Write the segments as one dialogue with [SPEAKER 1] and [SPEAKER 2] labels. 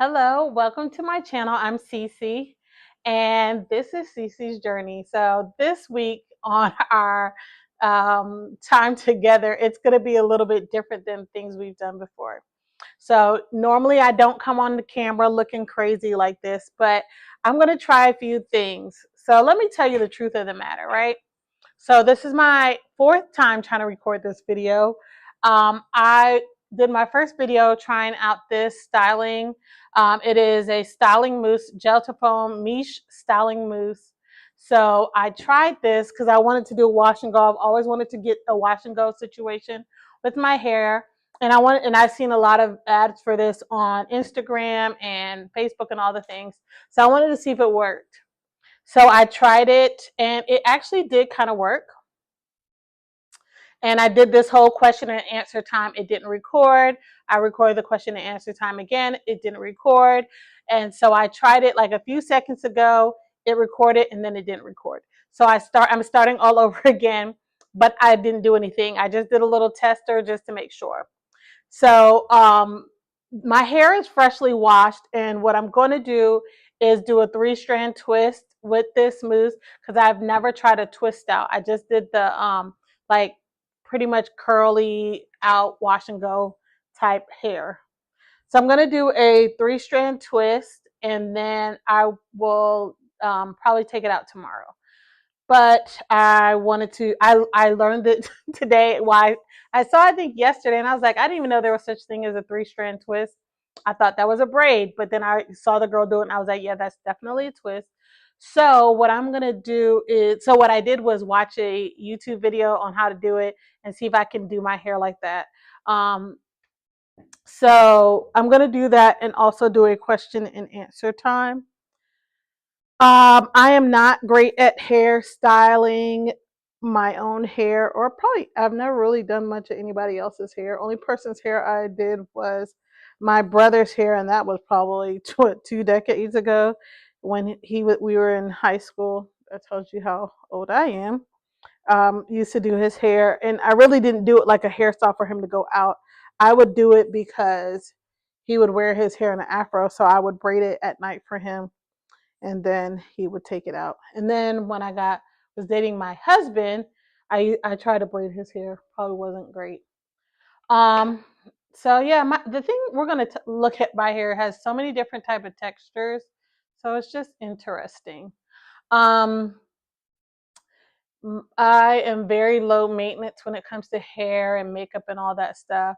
[SPEAKER 1] Hello, welcome to my channel. I'm Cece, and this is Cece's Journey. So this week on our time together, it's going to be a little bit different than things we've done before. So normally I don't come on the camera looking crazy like this, but I'm going to try a few things. So let me tell you the truth of the matter, right? So this is my fourth time trying to record this video. I did my first video trying out this styling. It is a styling mousse, gel to foam Miche styling mousse. So I tried this because I wanted to do a wash and go. I've always wanted to get a wash and go situation with my hair. And I've seen a lot of ads for this on Instagram and Facebook and all the things. So I wanted to see if it worked. So I tried it and it actually did kind of work. And I did this whole question and answer time. It didn't record. I recorded the question and answer time again. It didn't record. And so I tried it like a few seconds ago. It recorded and then it didn't record. So I'm starting all over again, but I didn't do anything. I just did a little tester just to make sure. So my hair is freshly washed, and what I'm going to do is do a 3-strand twist with this mousse because I've never tried a twist out. I just did the like pretty much curly out wash and go type hair. So I'm going to do a 3-strand twist, and then I will probably take it out tomorrow. But I learned it today. Why I saw, I think yesterday, and I was like, I didn't even know there was such thing as a 3-strand twist. I thought that was a braid, but then I saw the girl do it, and I was like, yeah, that's definitely a twist. So what I'm gonna do is, so what I did was watch a YouTube video on how to do it and see if I can do my hair like that. So I'm gonna do that and also do a question and answer time. I am not great at hairstyling my own hair, or probably I've never really done much of anybody else's hair. Only person's hair I did was my brother's hair, and that was probably 2 decades ago when we were in high school. That tells you how old I am. Used to do his hair, and I really didn't do it like a hairstyle for him to go out. I would do it because he would wear his hair in an afro, so I would braid it at night for him and then he would take it out. And then when I was dating my husband, I tried to braid his hair. Probably wasn't great. Um, so yeah, the thing we're gonna look at my hair has so many different type of textures, so it's just interesting. Um, I am very low maintenance when it comes to hair and makeup and all that stuff.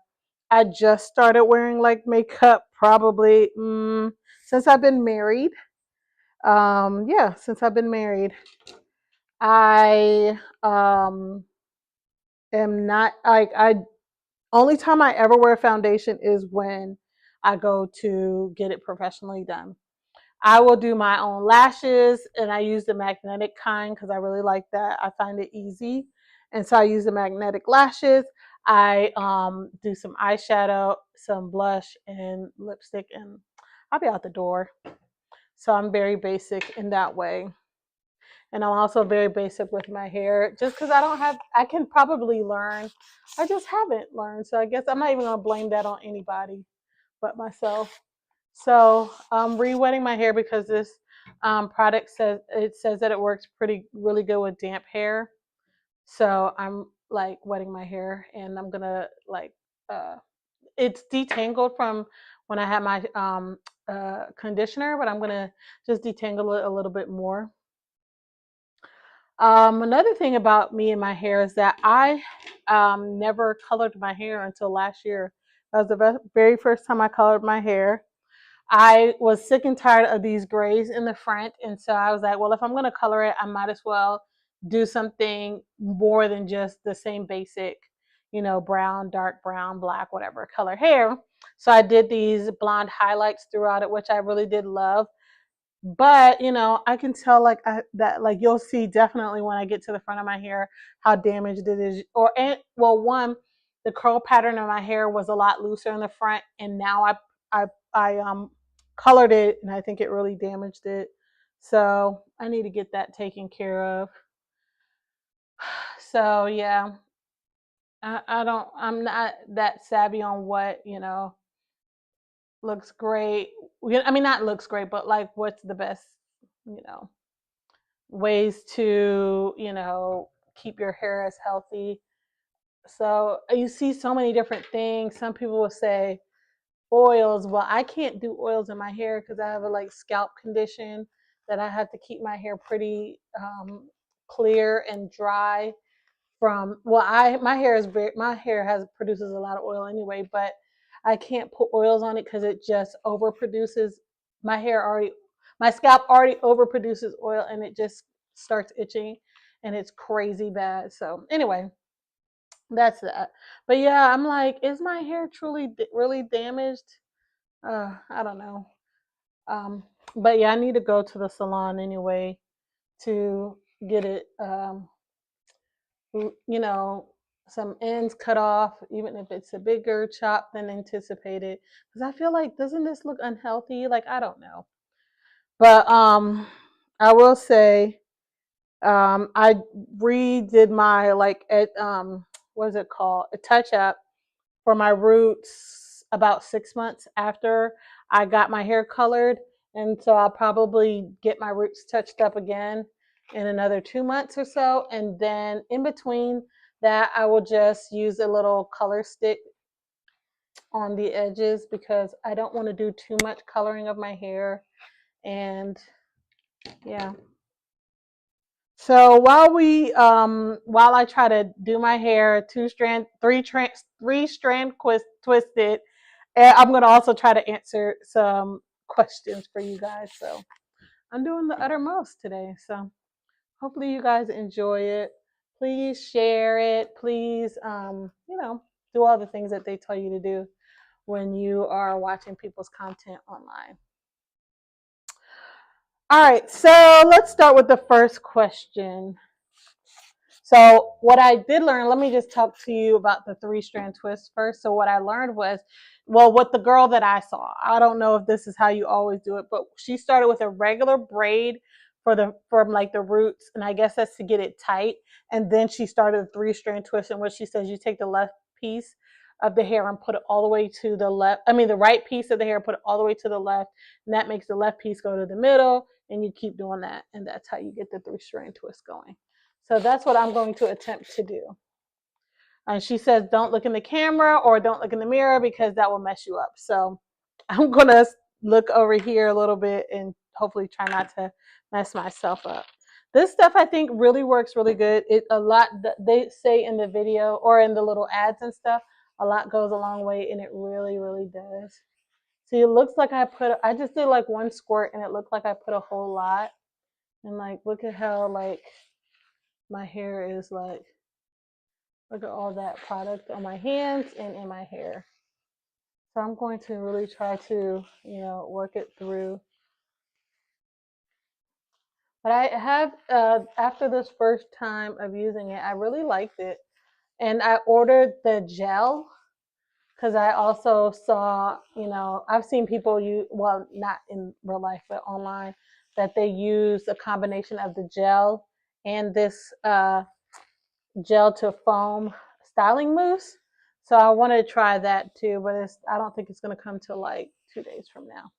[SPEAKER 1] I just started wearing like makeup probably since I've been married. Yeah, since I've been married. I am not like I only time I ever wear foundation is when I go to get it professionally done. I will do my own lashes, and I use the magnetic kind because I really like that. I find it easy. And so I use the magnetic lashes. I do some eyeshadow, some blush and lipstick, and I'll be out the door. So I'm very basic in that way. And I'm also very basic with my hair just because I can probably learn. I just haven't learned. So I guess I'm not even going to blame that on anybody but myself. So I'm re-wetting my hair because this product says that it works really good with damp hair. So I'm like wetting my hair, and I'm going to like, it's detangled from when I had my conditioner, but I'm going to just detangle it a little bit more. Another thing about me and my hair is that I never colored my hair until last year. That was the very first time I colored my hair. I was sick and tired of these grays in the front, and so I was like, well, if I'm going to color it, I might as well do something more than just the same basic, brown, dark brown, black, whatever color hair. So I did these blonde highlights throughout it, which I really did love. But I can tell that like you'll see definitely when I get to the front of my hair how damaged it is. One, the curl pattern of my hair was a lot looser in the front, and now I colored it, and I think it really damaged it. So I need to get that taken care of. So yeah, I'm not that savvy on what looks great. I mean, not looks great, but like, what's the best, you know, ways to, keep your hair as healthy. So you see so many different things. Some people will say oils. Well, I can't do oils in my hair because I have a like scalp condition that I have to keep my hair pretty clear and dry from. Well, I my hair has produces a lot of oil anyway, but I can't put oils on it because it just overproduces. My hair already, my scalp already overproduces oil, and it just starts itching, and it's crazy bad. So anyway, that's that. But yeah, I'm like, is my hair truly really damaged? I don't know. Um, but yeah, I need to go to the salon anyway to get it. You know, some ends cut off, even if it's a bigger chop than anticipated. Because I feel like, doesn't this look unhealthy? Like, I don't know. But I will say, I redid my like what is it called? A touch up for my roots about 6 months after I got my hair colored. And so I'll probably get my roots touched up again in another 2 months or so. And then in between that, I will just use a little color stick on the edges because I don't want to do too much coloring of my hair. And yeah. So while I try to do my hair three strand twisted, and I'm gonna also try to answer some questions for you guys. So I'm doing the uttermost today. So hopefully you guys enjoy it. Please share it. Please, do all the things that they tell you to do when you are watching people's content online. All right, so let's start with the first question. So what I did learn, let me just talk to you about the three strand twist first. So what I learned was, well, what the girl that I saw, I don't know if this is how you always do it, but she started with a regular braid from like the roots, and I guess that's to get it tight. And then she started a three strand twist, in which she says you take the left piece of the hair and put it all the way to the left. I mean, the right piece of the hair, put it all the way to the left, and that makes the left piece go to the middle, and you keep doing that, and that's how you get the three strand twist going. So that's what I'm going to attempt to do. And she says, don't look in the camera or don't look in the mirror because that will mess you up. So I'm going to look over here a little bit and hopefully try not to mess myself up. This stuff I think really works really good. A lot, they say in the video or in the little ads and stuff, a lot goes a long way, and it really, really does. See, it looks like I just did like one squirt and it looked like I put a whole lot. And like, look at how like my hair is like, look at all that product on my hands and in my hair. So I'm going to really try to, work it through. But I have, after this first time of using it, I really liked it. And I ordered the gel because I also saw, I've seen people use, well, not in real life, but online, that they use a combination of the gel and this gel to foam styling mousse. So I want to try that too, but I don't think it's going to come till like 2 days from now.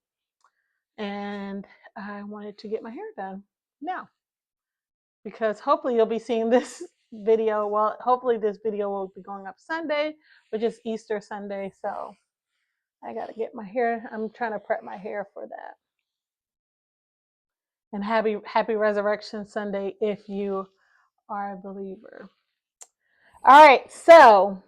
[SPEAKER 1] And I wanted to get my hair done now because hopefully you'll be seeing this video. Well, hopefully this video will be going up Sunday, which is Easter Sunday. So I got to get my hair. I'm trying to prep my hair for that. And happy Resurrection Sunday if you are a believer. All right, so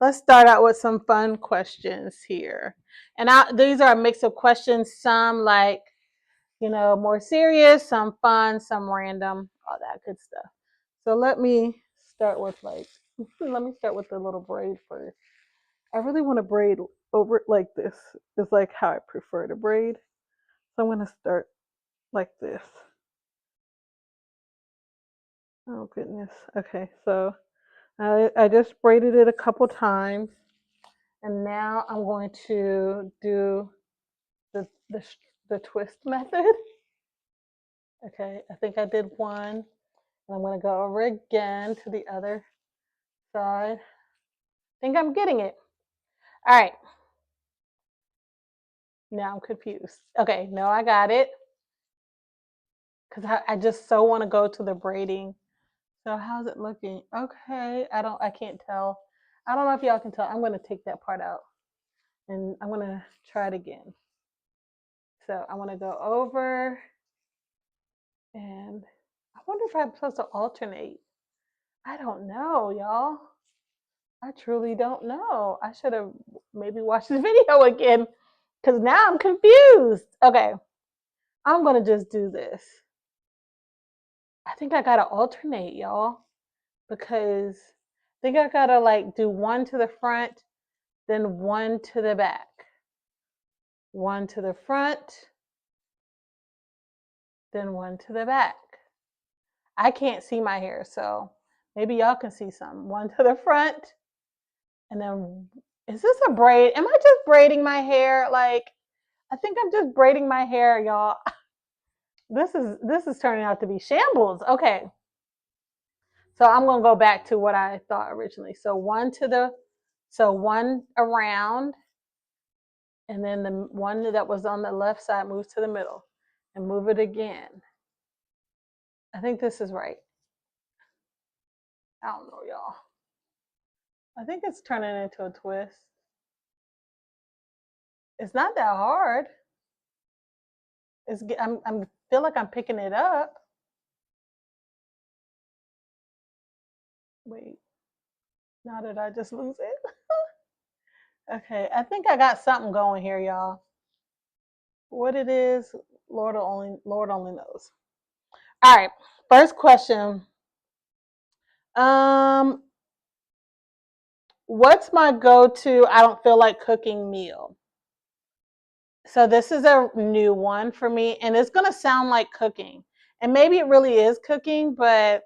[SPEAKER 1] let's start out with some fun questions here. And these are a mix of questions, some like, more serious, some fun, some random, all that good stuff. So let me start with let me start with the little braid first. I really want to braid over it like this. It's like how I prefer to braid. So I'm going to start like this. Oh goodness. Okay, so I just braided it a couple times. And now I'm going to do the twist method. Okay, I think I did one. And I'm going to go over again to the other side. I think I'm getting it. All right. Now I'm confused. Okay, no, I got it. Because I just so want to go to the braiding. So how's it looking? Okay, I can't tell. I don't know if y'all can tell. I'm gonna take that part out and I'm gonna try it again. So I want to go over and I wonder if I'm supposed to alternate. I don't know, y'all. I truly don't know. I should have maybe watched the video again because now I'm confused. Okay, I'm gonna just do this. I think I gotta alternate, y'all, because I think I gotta like do one to the front, then one to the back. One to the front, then one to the back. I can't see my hair, so maybe y'all can see some. One to the front, and then is this a braid? Am I just braiding my hair? Like, I think I'm just braiding my hair, y'all. This is turning out to be shambles. Okay. So I'm gonna go back to what I thought originally. So one around, and then the one that was on the left side moves to the middle, and move it again. I think this is right. I don't know, y'all. I think it's turning into a twist. It's not that hard. I'm feel like I'm picking it up. Wait, now did I just lose it? Okay, I think I got something going here, y'all. What it is, Lord only knows. All right, first question. Um, what's my go-to? I don't feel like cooking meal. So this is a new one for me, and it's gonna sound like cooking, and maybe it really is cooking, but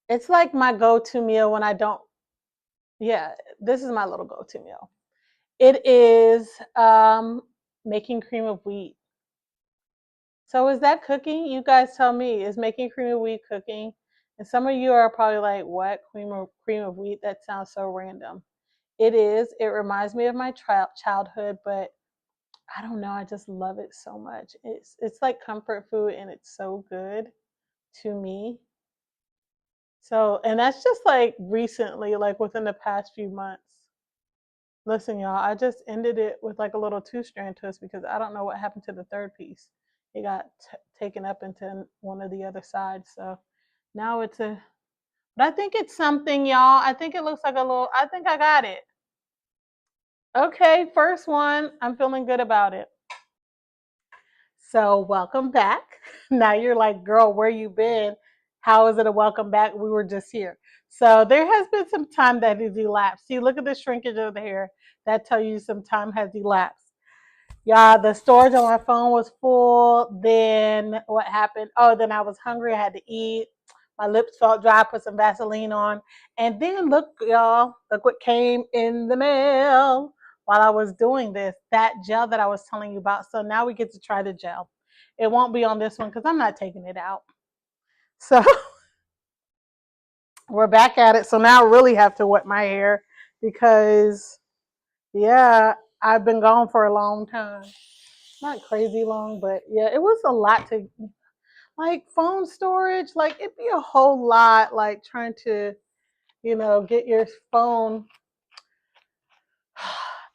[SPEAKER 1] it's like my go-to meal when I don't. Yeah, this is my little go-to meal. It is making cream of wheat. So is that cooking? You guys tell me. Is making cream of wheat cooking? And some of you are probably like, "What cream of wheat? That sounds so random." It is. It reminds me of my childhood, but I don't know. I just love it so much. It's like comfort food, and it's so good to me. So, and that's just like recently, like within the past few months. Listen, y'all, I just ended it with like a little two-strand twist because I don't know what happened to the third piece. It got taken up into one of the other sides. So now it's a, but I think it's something, y'all. I think it looks like a little, I think I got it. Okay, first one. I'm feeling good about it. So welcome back. Now you're like, girl, where you been? How is it a welcome back? We were just here. So there has been some time that has elapsed. See, look at the shrinkage of the hair. That tells you some time has elapsed. Yeah, the storage on my phone was full. Then what happened? Oh, then I was hungry. I had to eat. My lips felt dry. I put some Vaseline on. And then look, y'all, look what came in the mail while I was doing this. That gel that I was telling you about. So now we get to try the gel. It won't be on this one because I'm not taking it out. So we're back at it. So now I really have to wet my hair because, yeah, I've been gone for a long time. Not crazy long, but yeah, it was a lot to like phone storage. Like it'd be a whole lot like trying to, get your phone,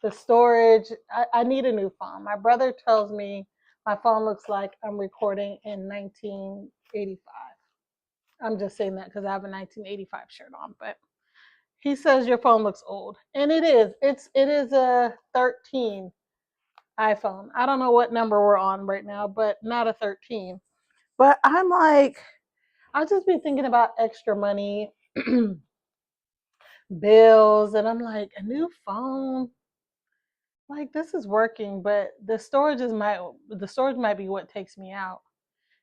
[SPEAKER 1] the storage. I need a new phone. My brother tells me my phone looks like I'm recording in 1985. I'm just saying that because I have a 1985 shirt on, but he says your phone looks old, and it is. It is a 13 iPhone. I don't know what number we're on right now, but not a 13. But I'm like, I'll just be thinking about extra money, bills, and I'm like, a new phone. Like this is working, but the storage might be what takes me out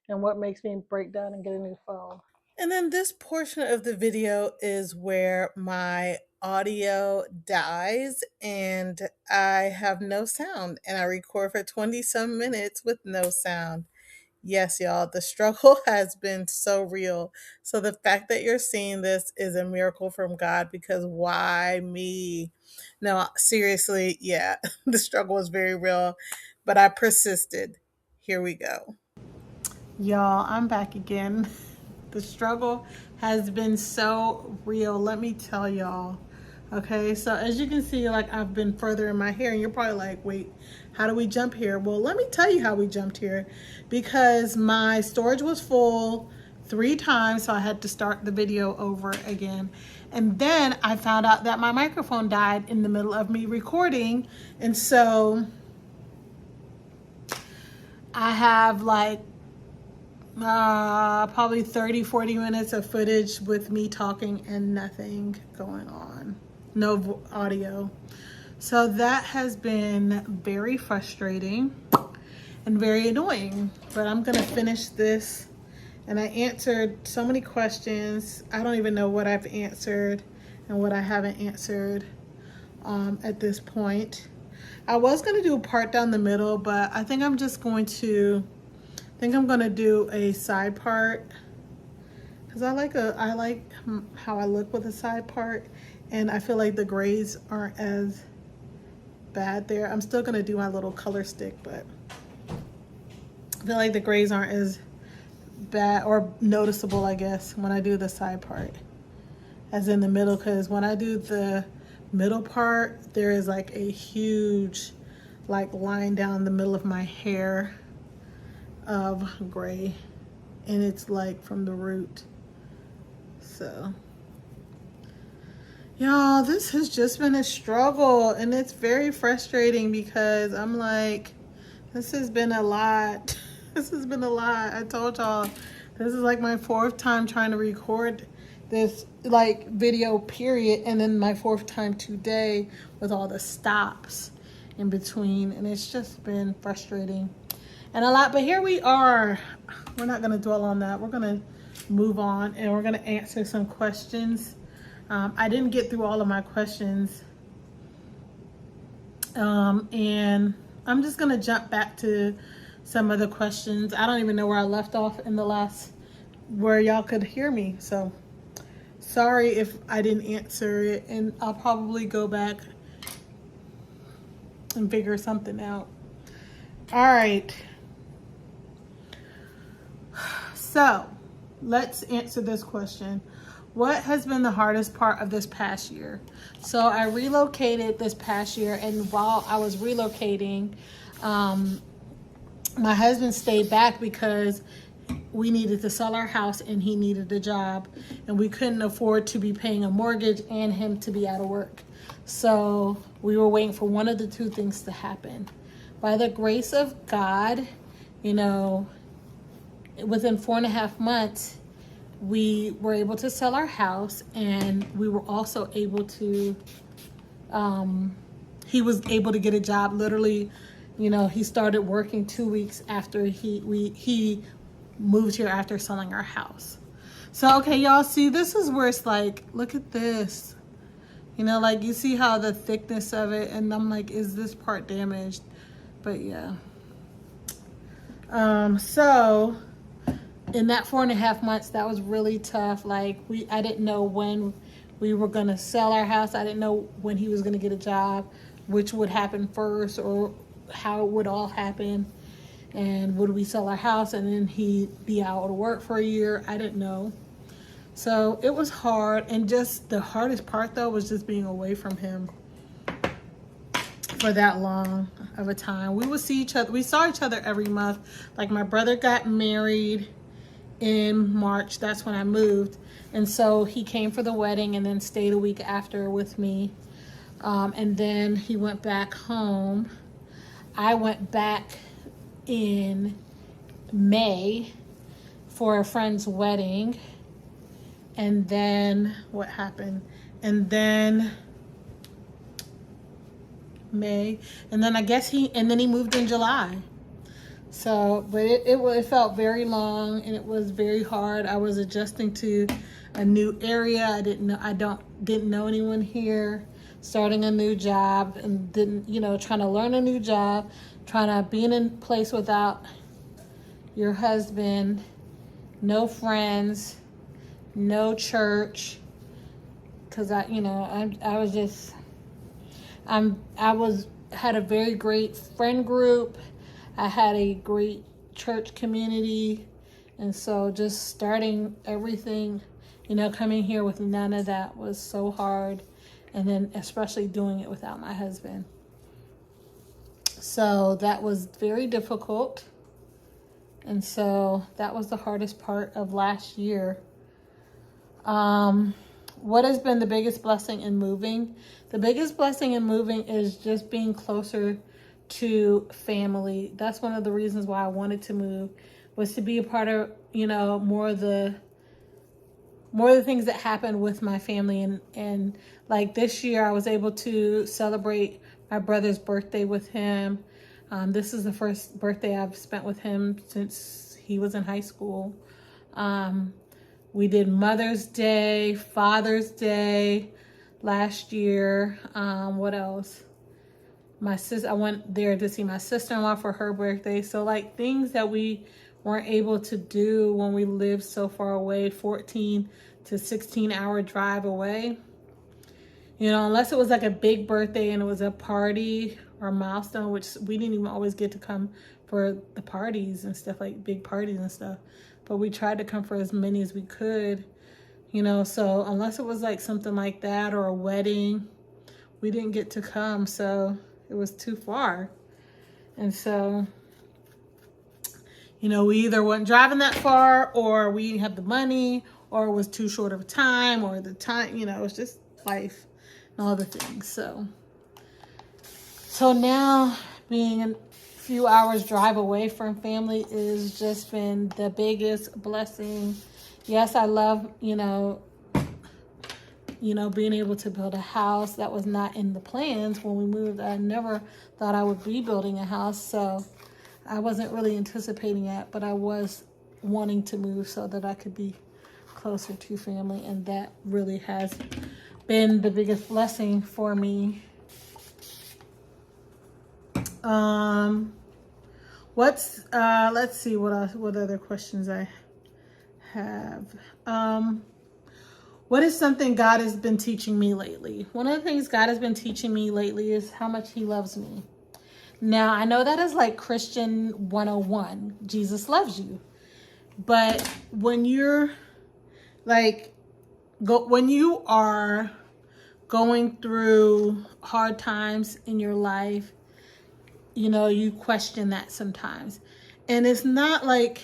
[SPEAKER 1] and what makes me break down and get a new phone. And then this portion of the video is where my audio dies and I have no sound and I record for 20 some minutes with no sound.
[SPEAKER 2] Yes, y'all, the struggle has been so real. So the fact that you're seeing this is a miracle from God, because why me? No, seriously, yeah, the struggle was very real, but I persisted. Here we go.
[SPEAKER 1] Y'all, I'm back again. The struggle has been so real. Let me tell y'all. Okay, so as you can see, like I've been further in my hair, and you're probably like, wait, how do we jump here? Well, let me tell you how we jumped here, because my storage was full 3 times, so I had to start the video over again. And then I found out that my microphone died in the middle of me recording, and so I have like probably 30-40 minutes of footage with me talking and nothing going on, no audio. So that has been very frustrating and very annoying, but I'm gonna finish this. And I answered so many questions. I don't even know what I've answered and what I haven't answered at this point. I was gonna do a part down the middle, but I think I'm just going to I'm gonna do a side part, because I like how I look with a side part, and I feel like the grays aren't as bad there. I'm still gonna do my little color stick, but I feel like the grays aren't as bad or noticeable, I guess, when I do the side part as in the middle, because when I do the middle part, there is like a huge like line down the middle of my hair of gray, and it's like from the root. So y'all, this has just been a struggle, and it's very frustrating because I'm like, this has been a lot. This has been a lot. I told y'all, this is like my 4th time trying to record this like video period, and then my 4th time today with all the stops in between, and it's just been frustrating and a lot. But here we are. We're not going to dwell on that. We're going to move on, and we're going to answer some questions. I didn't get through all of my questions, and I'm just going to jump back to some of the questions. I don't even know where I left off in the last, where y'all could hear me. So sorry if I didn't answer it, and I'll probably go back and figure something out. All right. So let's answer this question. What has been the hardest part of this past year? So I relocated this past year, and while I was relocating, my husband stayed back because we needed to sell our house and he needed a job, and we couldn't afford to be paying a mortgage and him to be out of work. So we were waiting for one of the two things to happen. By the grace of God, you know, within 4.5 months, we were able to sell our house, and we were also able to, he was able to get a job literally. You know, he started working 2 weeks after he moved here after selling our house. So, okay, y'all see, this is where it's like, look at this. You know, like you see how the thickness of it, and I'm like, is this part damaged? But yeah. So in that 4.5 months, that was really tough. Like I didn't know when we were gonna sell our house. I didn't know when he was gonna get a job, which would happen first, or how it would all happen. And would we sell our house and then he'd be out of work for a year? I didn't know. So it was hard, and just the hardest part though was just being away from him for that long of a time. We would see each other. We saw each other every month. Like my brother got married in March. That's when I moved. And so he came for the wedding and then stayed a week after with me. And then he went back home. I went back in May for a friend's wedding. And then what happened? And then May, and then I guess he moved in July. So, but it felt very long, and it was very hard. I was adjusting to a new area. I didn't know anyone here, starting a new job, and trying to learn a new job, trying to be in a place without your husband, no friends, no church. Cause I was just, I was had a very great friend group. I had a great church community, and so just starting everything, coming here with none of that was so hard, and then especially doing it without my husband. So that was very difficult, and so that was the hardest part of last year. What has been the biggest blessing in moving? The biggest blessing in moving is just being closer to family. That's one of the reasons why I wanted to move, was to be a part of, more of the things that happen with my family. And like this year, I was able to celebrate my brother's birthday with him. This is the first birthday I've spent with him since he was in high school. We did Mother's Day, Father's Day last year. What else? I went there to see my sister-in-law for her birthday. So like things that we weren't able to do when we lived so far away, 14 to 16-hour drive away. Unless it was like a big birthday and it was a party or a milestone, which we didn't even always get to come for the parties and stuff, like big parties and stuff. But we tried to come for as many as we could, so unless it was like something like that or a wedding, we didn't get to come. So it was too far. And so, we either weren't driving that far, or we didn't have the money, or it was too short of a time, or the time, it was just life and all the things. So now being a few hours drive away from family is just been the biggest blessing. Yes, I love, being able to build a house. That was not in the plans when we moved. I never thought I would be building a house, so I wasn't really anticipating that, but I was wanting to move so that I could be closer to family, and that really has been the biggest blessing for me. Let's see what other questions I have. What is something God has been teaching me lately? One of the things God has been teaching me lately is how much he loves me. Now, I know that is like Christian 101. Jesus loves you. But when you're when you are going through hard times in your life, you question that sometimes. And it's not like,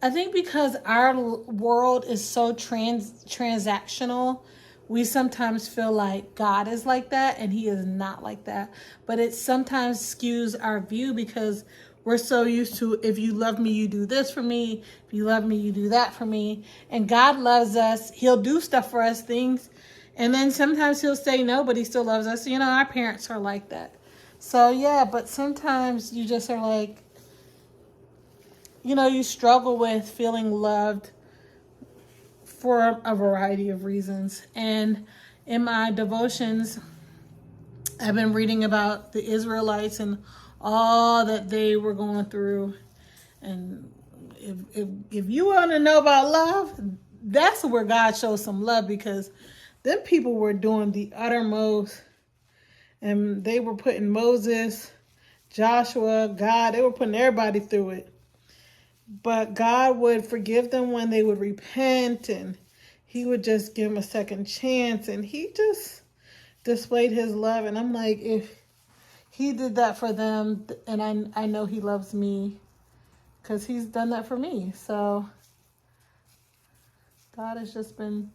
[SPEAKER 1] I think because our world is so transactional, we sometimes feel like God is like that, and he is not like that. But it sometimes skews our view because we're so used to, if you love me, you do this for me. If you love me, you do that for me. And God loves us. He'll do stuff for us, things. And then sometimes he'll say no, but he still loves us. Our parents are like that. So yeah, but sometimes you just are like, you struggle with feeling loved for a variety of reasons. And in my devotions, I've been reading about the Israelites and all that they were going through. And if you want to know about love, that's where God shows some love, because them people were doing the uttermost, and they were putting Moses, Joshua, God, they were putting everybody through it. But God would forgive them when they would repent, and he would just give them a second chance, and he just displayed his love. And I'm like, if he did that for them, and I know he loves me because he's done that for me. So God has just been,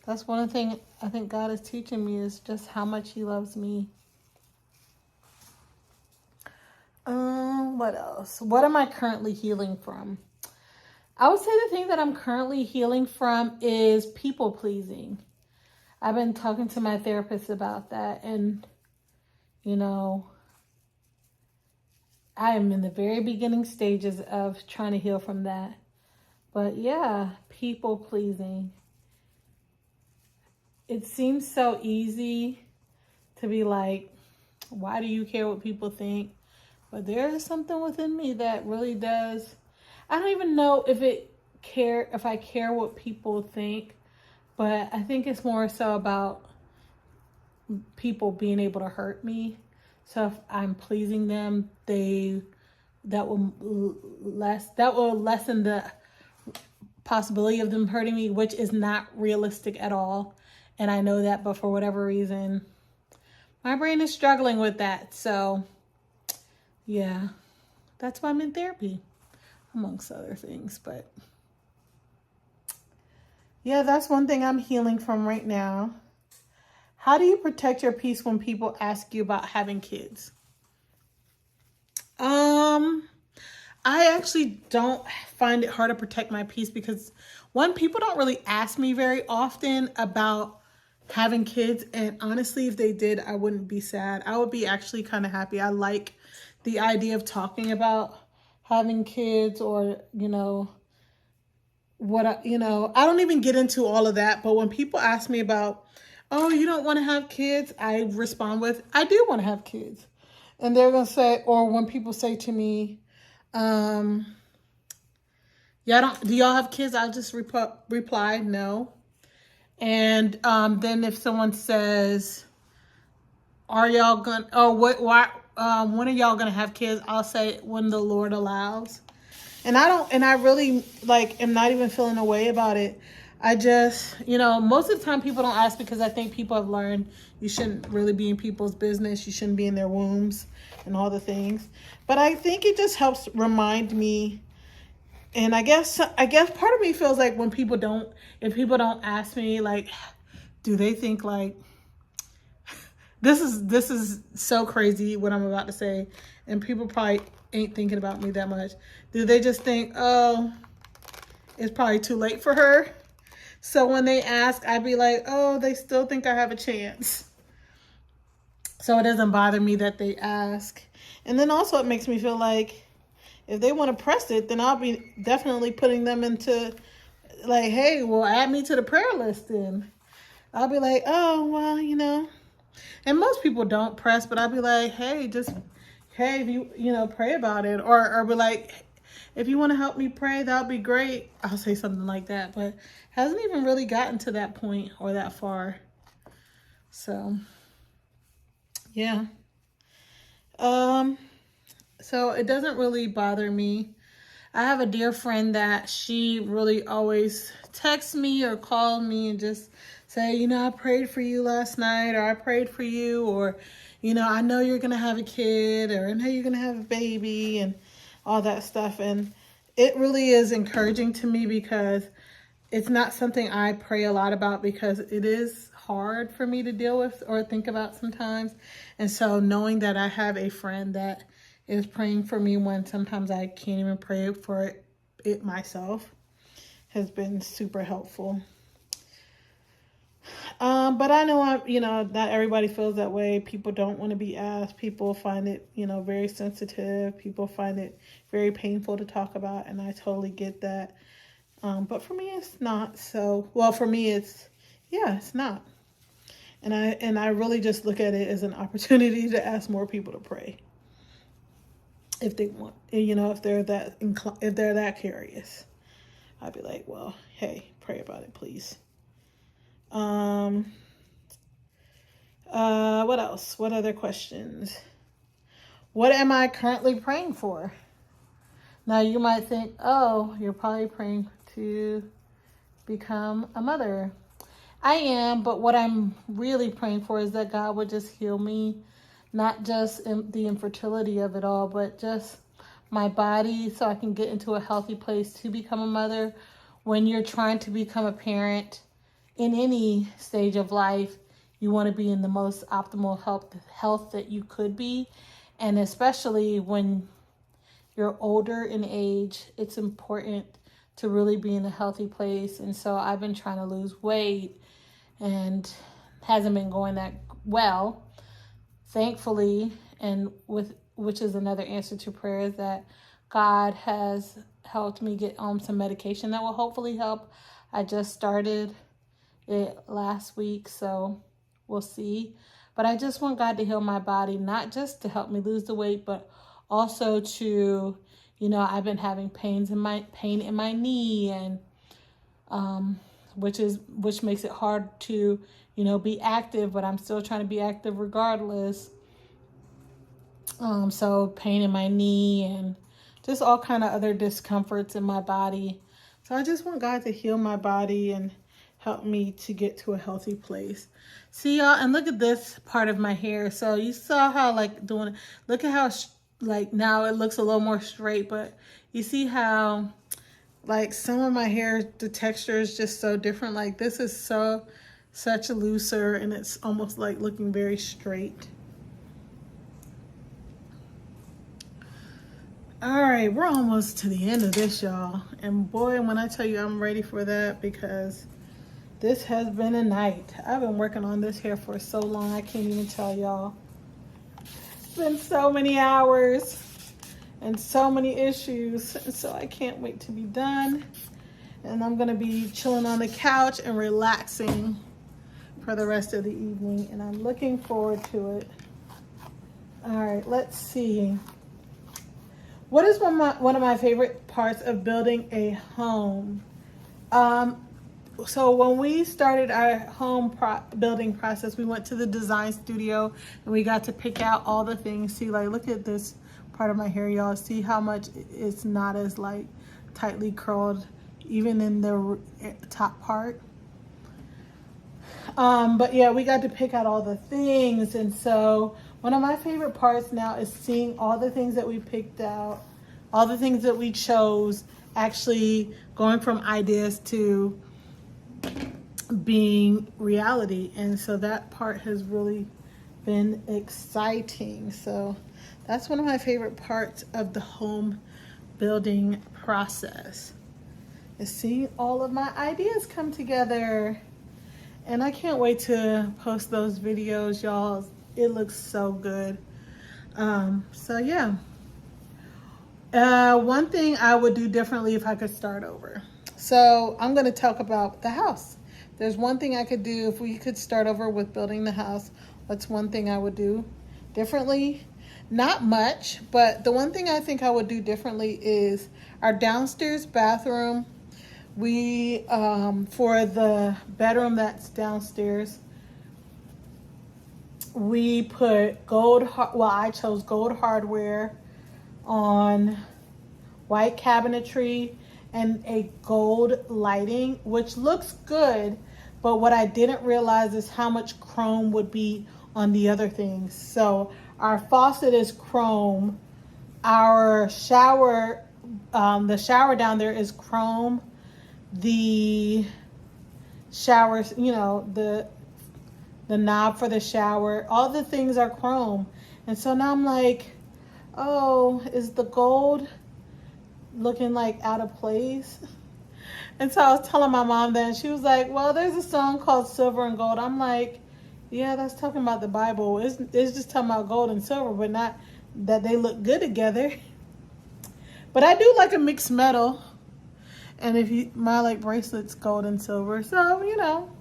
[SPEAKER 1] that's one thing I think God is teaching me, is just how much he loves me. What else? What am I currently healing from? I would say the thing that I'm currently healing from is people pleasing. I've been talking to my therapist about that, and I am in the very beginning stages of trying to heal from that. But yeah, people pleasing. It seems so easy to be like, why do you care what people think? But there is something within me that really does I don't even know if I care what people think, but I think it's more so about people being able to hurt me. So if I'm pleasing them, that will lessen the possibility of them hurting me, which is not realistic at all. And I know that, but for whatever reason, my brain is struggling with that. So yeah, that's why I'm in therapy, amongst other things. But yeah, that's one thing I'm healing from right now. How do you protect your peace when people ask you about having kids? Um, I actually don't find it hard to protect my peace because one, people don't really ask me very often about having kids, and honestly, if they did, I wouldn't be sad. I would be actually kind of happy. I like the idea of talking about having kids, or I don't even get into all of that, but when people ask me about, oh, you don't want to have kids, I respond with, I do want to have kids. And they're going to say, or when people say to me, um, do y'all have kids? I just reply, no. And then if someone says, are y'all going to, oh, when are y'all going to have kids? I'll say, when the Lord allows. And I really am not even feeling a way about it. I just, most of the time people don't ask because I think people have learned you shouldn't really be in people's business. You shouldn't be in their wombs and all the things. But I think it just helps remind me. And I guess part of me feels like if people don't ask me, do they think this is so crazy what I'm about to say, and people probably ain't thinking about me that much. Do they just think, oh, it's probably too late for her? So when they ask, I'd be like, oh, they still think I have a chance. So it doesn't bother me that they ask. And then also it makes me feel like if they want to press it, then I'll be definitely putting them into hey, well, add me to the prayer list then. I'll be like, oh, well, And most people don't press, but I'll be like, hey, if you, pray about it. Or be like, if you want to help me pray, that would be great. I'll say something like that, but hasn't even really gotten to that point or that far. So, yeah. So it doesn't really bother me. I have a dear friend that she really always texts me or calls me and just say, I prayed for you last night, or I prayed for you, or, I know you're going to have a kid, or I know you're going to have a baby, and all that stuff. And it really is encouraging to me because it's not something I pray a lot about because it is hard for me to deal with or think about sometimes. And so knowing that I have a friend that is praying for me when sometimes I can't even pray for it myself has been super helpful. But I know not everybody feels that way. People don't want to be asked. People find it, very sensitive. People find it very painful to talk about, and I totally get that. But for me, it's not. So, well, for me, it's not. And I really just look at it as an opportunity to ask more people to pray if they want. If they're that curious, I'd be like, well, hey, pray about it, please. What else? What other questions? What am I currently praying for? Now you might think, oh, you're probably praying to become a mother. I am, but what I'm really praying for is that God would just heal me, not just the infertility of it all, but just my body so I can get into a healthy place to become a mother. When you're trying to become a parent in any stage of life, you want to be in the most optimal health that you could be. And especially when you're older in age, it's important to really be in a healthy place. And so I've been trying to lose weight and hasn't been going that well, thankfully, and which is another answer to prayer, is that God has helped me get on some medication that will hopefully help. I just started it last week, so we'll see. But I just want God to heal my body, not just to help me lose the weight, but also to I've been having pain in my knee, and which makes it hard to be active, but I'm still trying to be active regardless. So pain in my knee and just all kind of other discomforts in my body. So I just want God to heal my body and help me to get to a healthy place. See, y'all, and look at this part of my hair. So you saw how look at how now it looks a little more straight, but you see how some of my hair, the texture is just so different. Like this is such a looser, and it's almost like looking very straight. All right, we're almost to the end of this, y'all. And boy, when I tell you I'm ready for that, because this has been a night. I've been working on this hair for so long, I can't even tell y'all. It's been so many hours and so many issues, and so I can't wait to be done. And I'm gonna be chilling on the couch and relaxing for the rest of the evening, and I'm looking forward to it. All right, let's see. What is one of my favorite parts of building a home? So when we started our home building process, we went to the design studio and we got to pick out all the things. See, look at this part of my hair, y'all. See how much it's not as tightly curled, even in the top part. But yeah, we got to pick out all the things, and so one of my favorite parts now is seeing all the things that we picked out, all the things that we chose, actually going from ideas to being reality. And so that part has really been exciting. So that's one of my favorite parts of the home building process, is seeing all of my ideas come together. And I can't wait to post those videos, y'all. It looks so good. So yeah. One thing I would do differently if I could start over. So I'm going to talk about the house. There's one thing I could do if we could start over with building the house. What's one thing I would do differently? Not much, but the one thing I think I would do differently is our downstairs bathroom. We, for the bedroom that's downstairs, we put I chose gold hardware on white cabinetry and a gold lighting, which looks good, but what I didn't realize is how much chrome would be on the other things. So our faucet is chrome, our shower, the shower down there is chrome, the showers, the knob for the shower, all the things are chrome. And so now I'm like, oh, is the gold looking out of place? And so I was telling my mom that, and she was like, well, there's a song called Silver and Gold. I'm like, yeah, that's talking about the Bible. It's just talking about gold and silver, but not that they look good together. But I do like a mixed metal. And my bracelet's gold and silver, so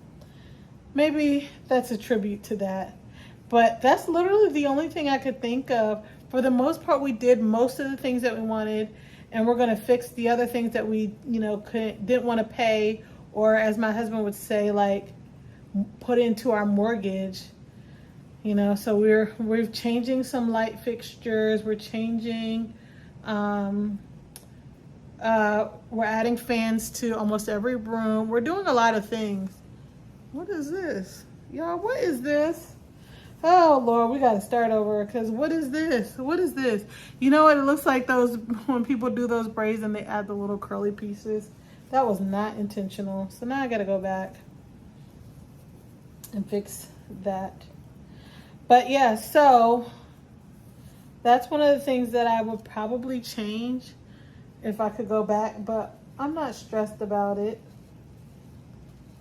[SPEAKER 1] maybe that's a tribute to that. But that's literally the only thing I could think of. For the most part, we did most of the things that we wanted, and we're going to fix the other things that we didn't want to pay, or as my husband would say, put into our mortgage. So we're changing some light fixtures, we're changing we're adding fans to almost every room. We're doing a lot of things. What is this? Y'all, what is this? Oh, Lord, we got to start over, because what is this? What is this? You know what? It looks like those, when people do those braids and they add the little curly pieces. That was not intentional. So now I got to go back and fix that. But yeah, so that's one of the things that I would probably change if I could go back, but I'm not stressed about it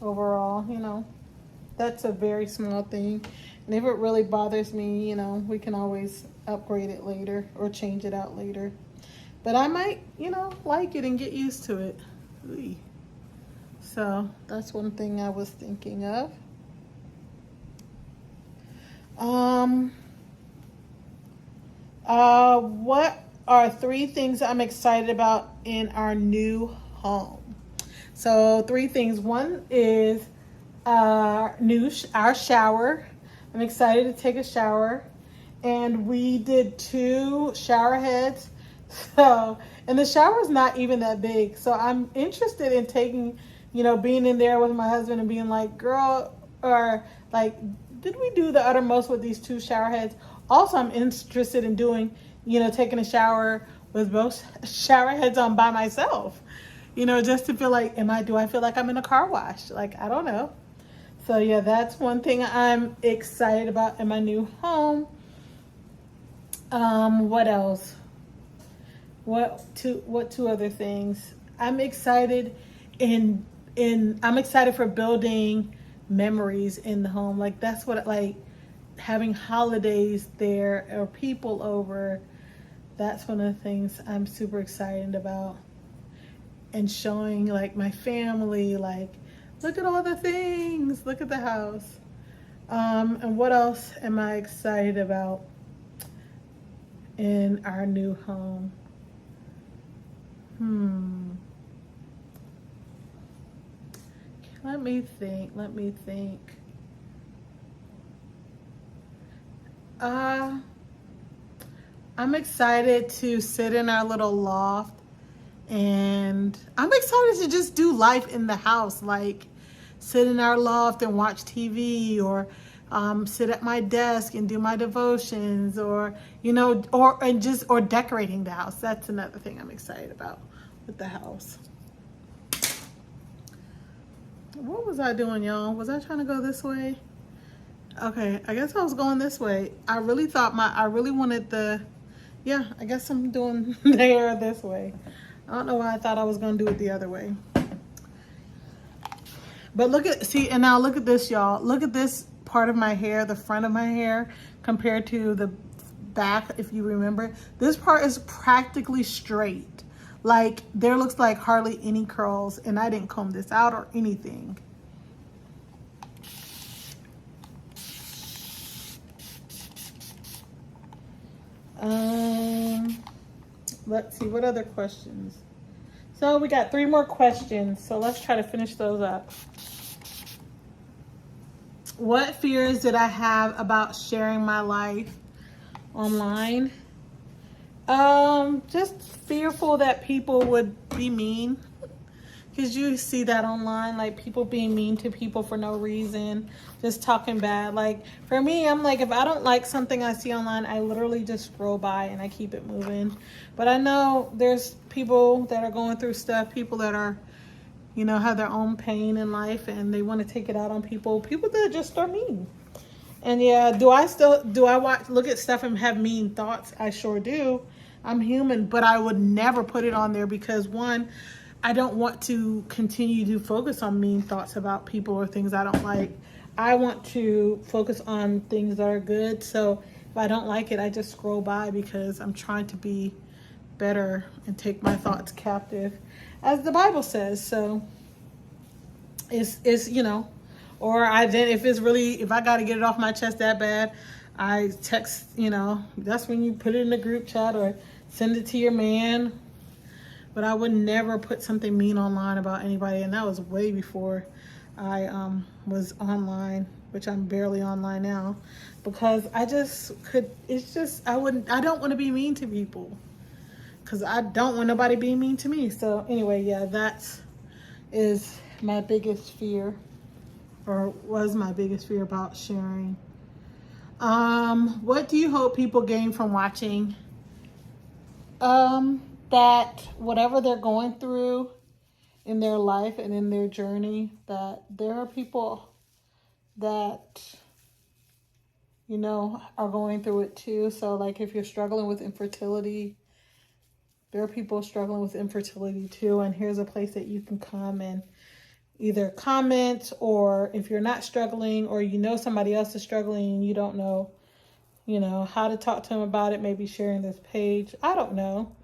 [SPEAKER 1] overall. That's a very small thing, and if it really bothers me, we can always upgrade it later or change it out later. But I might like it and get used to it. So that's one thing I was thinking of. What
[SPEAKER 2] are 3 things I'm excited about in our new home. So 3 things. One is our shower. I'm excited to take a shower, and we did 2 shower heads. So, and the shower is not even that big. So I'm interested in taking, being in there with my husband and being like, girl, or like, did we do the uttermost with these 2 shower heads? Also, I'm interested in doing, taking a shower with both shower heads on by myself. Just to feel like, do I feel like I'm in a car wash? Like, I don't know. So yeah, that's one thing I'm excited about in my new home. What else? What two other things? I'm excited I'm excited for building memories in the home. Like that's what like having holidays there or people over. That's one of the things I'm super excited about. And showing like my family, like, look at all the things, look at the house. And what else am I excited about in our new home? Let me think. Uh, I'm excited to sit in our little loft, and I'm excited to just do life in the house, like sit in our loft and watch TV, or sit at my desk and do my devotions, or or decorating the house. That's another thing I'm excited about with the house. What was I doing, y'all? Was I trying to go this way? Okay, I guess I was going this way. I really wanted I guess I'm doing the hair this way. I don't know why I thought I was going to do it the other way. But and now look at this, y'all. Look at this part of my hair, the front of my hair, compared to the back, if you remember. This part is practically straight. Like, there looks like hardly any curls, and I didn't comb this out or anything. Let's see, what other questions? So we got 3 more questions, so let's try to finish those up. What fears did I have about sharing my life online? Just fearful that people would be mean. Because you see that online, like people being mean to people for no reason, just talking bad. Like for me, I'm like, if I don't like something I see online, I literally just scroll by and I keep it moving. But I know there's people that are going through stuff, people that are, have their own pain in life and they want to take it out on people that just are mean. And yeah, do I look at stuff and have mean thoughts? I sure do. I'm human, but I would never put it on there because one, I don't want to continue to focus on mean thoughts about people or things I don't like. I want to focus on things that are good. So if I don't like it, I just scroll by because I'm trying to be better and take my thoughts captive, as the Bible says. So it's or if I got to get it off my chest that bad, I text, that's when you put it in the group chat or send it to your man. But I would never put something mean online about anybody, and that was way before I was online, which I'm barely online now, because I don't want to be mean to people, because I don't want nobody being mean to me. So anyway, yeah, that is my biggest fear, or was my biggest fear about sharing. What do you hope people gain from watching? That whatever they're going through in their life and in their journey, that there are people that, are going through it too. So like if you're struggling with infertility, there are people struggling with infertility too. And here's a place that you can come and either comment, or if you're not struggling or somebody else is struggling and you don't know, how to talk to them about it, maybe sharing this page. I don't know.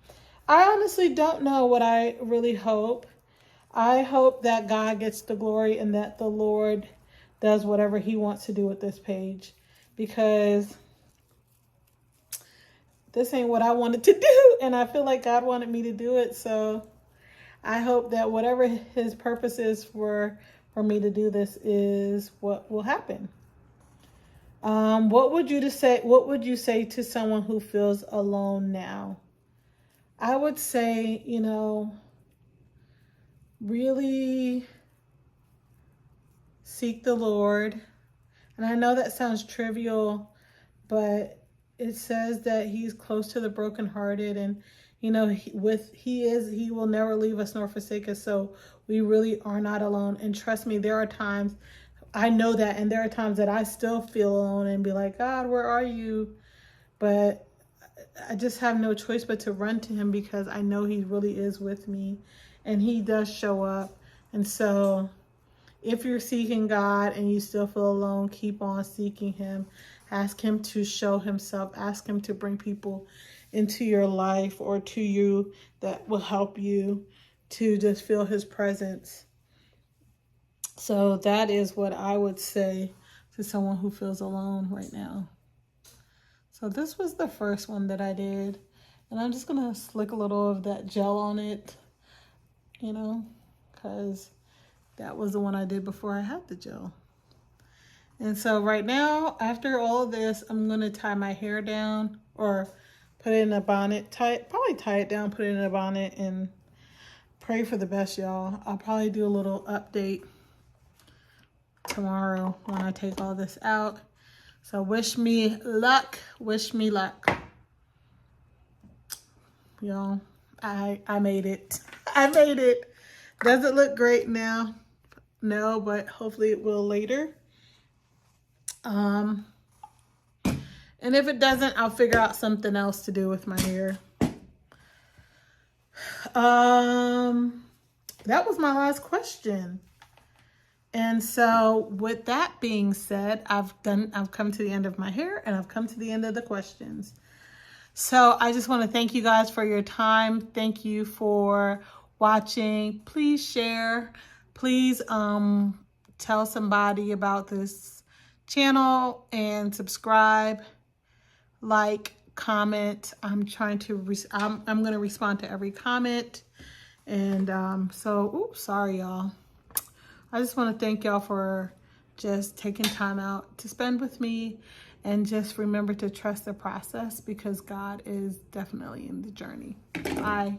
[SPEAKER 2] I honestly don't know what I really hope. I hope that God gets the glory and that the Lord does whatever he wants to do with this page, because this ain't what I wanted to do. And I feel like God wanted me to do it. So I hope that whatever his purpose is for me to do this is what will happen. What would you say to someone who feels alone now? I would say, really seek the Lord. And I know that sounds trivial, but it says that he's close to the brokenhearted, and he will never leave us nor forsake us. So we really are not alone. And trust me, there are times I know that, and there are times that I still feel alone and be like, God, where are you? But I just have no choice but to run to him because I know he really is with me, and he does show up. And so if you're seeking God and you still feel alone, keep on seeking him. Ask him to show himself. Ask him to bring people into your life or to you that will help you to just feel his presence. So that is what I would say to someone who feels alone right now. So this was the first one that I did. And I'm just going to slick a little of that gel on it, because that was the one I did before I had the gel. And so right now, after all of this, I'm going to tie my hair down or put it in a bonnet. Probably tie it down, put it in a bonnet, and pray for the best, y'all. I'll probably do a little update tomorrow when I take all this out. So wish me luck. Wish me luck. Y'all, I made it. I made it. Does it look great now? No, but hopefully it will later. And if it doesn't, I'll figure out something else to do with my hair. That was my last question. And so with that being said, I've come to the end of my hair, and I've come to the end of the questions. So I just want to thank you guys for your time. Thank you for watching. Please share. Please tell somebody about this channel and subscribe, like, comment. I'm going to respond to every comment. And sorry, y'all. I just want to thank y'all for just taking time out to spend with me, and just remember to trust the process because God is definitely in the journey. Bye.